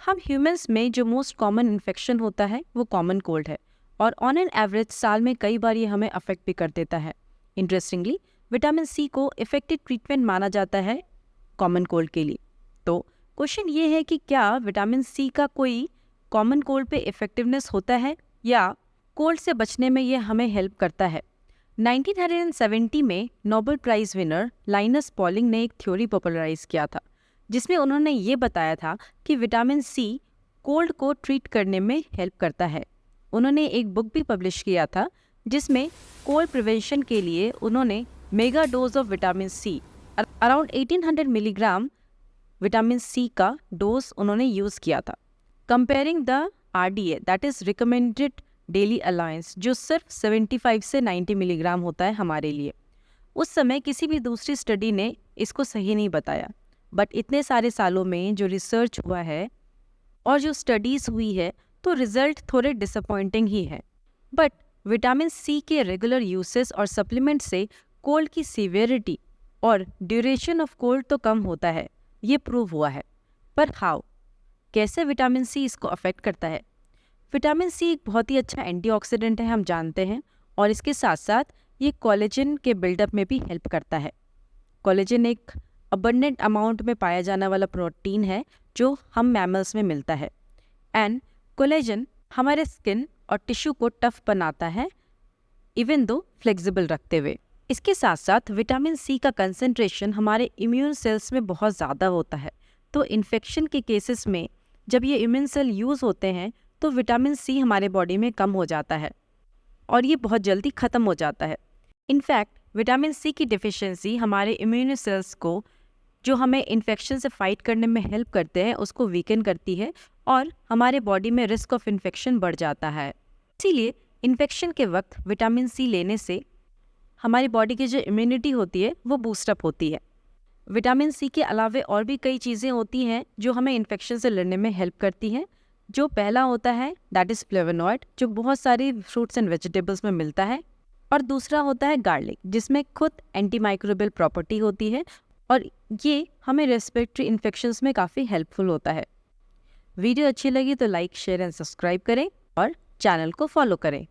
हम ह्यूमंस में जो मोस्ट कॉमन इन्फेक्शन होता है वो कॉमन कोल्ड है और ऑन एन एवरेज साल में कई बार ये हमें अफेक्ट भी कर देता है। इंटरेस्टिंगली विटामिन सी को इफेक्टिव ट्रीटमेंट माना जाता है कॉमन कोल्ड के लिए। तो क्वेश्चन ये है कि क्या विटामिन सी का कोई कॉमन कोल्ड पे इफेक्टिवनेस होता है या कोल्ड से बचने में ये हमें हेल्प करता है। 1970 में Nobel prize winner Linus Pauling ने एक थ्योरी पॉपुलराइज किया था जिसमें उन्होंने ये बताया था कि विटामिन सी कोल्ड को ट्रीट करने में हेल्प करता है। उन्होंने एक बुक भी पब्लिश किया था जिसमें कोल्ड प्रिवेंशन के लिए उन्होंने mega dose of vitamin C around 1800 milligram vitamin C का डोज उन्होंने यूज़ किया था, comparing the RDA that is recommended daily allowance जो सिर्फ 75 से 90 मिलीग्राम होता है हमारे लिए। उस समय किसी भी दूसरी स्टडी ने इसको सही नहीं बताया, बट इतने सारे सालों में जो रिसर्च हुआ है और जो स्टडीज़ हुई है तो रिजल्ट थोड़े डिसअपॉइंटिंग ही है। बट विटामिन सी के रेगुलर यूसेस और सप्लीमेंट से कोल्ड की सीवियरिटी और ड्यूरेशन ऑफ कोल्ड तो कम होता है, ये प्रूव हुआ है। पर हाउ, कैसे विटामिन सी इसको अफेक्ट करता है? विटामिन सी एक बहुत ही अच्छा एंटीऑक्सीडेंट है, हम जानते हैं, और इसके साथ साथ ये कोलेजन के बिल्डअप में भी हेल्प करता है। कोलेजन एक अबंडेंट अमाउंट में पाया जाने वाला प्रोटीन है जो हम मैमल्स में मिलता है एंड कोलेजन हमारे स्किन और टिश्यू को टफ बनाता है इवन दो फ्लेक्सिबल रखते हुए। इसके साथ साथ विटामिन सी का कंसंट्रेशन हमारे इम्यून सेल्स में बहुत ज़्यादा होता है, तो इन्फेक्शन के केसेस में जब ये इम्यून सेल यूज़ होते हैं तो विटामिन सी हमारे बॉडी में कम हो जाता है और ये बहुत जल्दी ख़त्म हो जाता है। इनफैक्ट विटामिन सी की डिफिशिएंसी हमारे इम्यून सेल्स को जो हमें इन्फेक्शन से फाइट करने में हेल्प करते हैं उसको वीकन करती है और हमारे बॉडी में रिस्क ऑफ इन्फेक्शन बढ़ जाता है। इसीलिए इन्फेक्शन के वक्त विटामिन सी लेने से हमारी बॉडी की जो इम्यूनिटी होती है वो बूस्टअप होती है। विटामिन सी के अलावा और भी कई चीज़ें होती हैं जो हमें इन्फेक्शन से लड़ने में हेल्प करती हैं। जो पहला होता है दैट इज़ फ्लेवोनॉइड जो बहुत सारी फ्रूट्स एंड वेजिटेबल्स में मिलता है, और दूसरा होता है गार्लिक जिसमें खुद एंटीमाइक्रोबियल प्रॉपर्टी होती है और ये हमें रेस्पिरेटरी इन्फेक्शंस में काफ़ी हेल्पफुल होता है। वीडियो अच्छी लगी तो लाइक, शेयर एंड सब्सक्राइब करें और चैनल को फॉलो करें।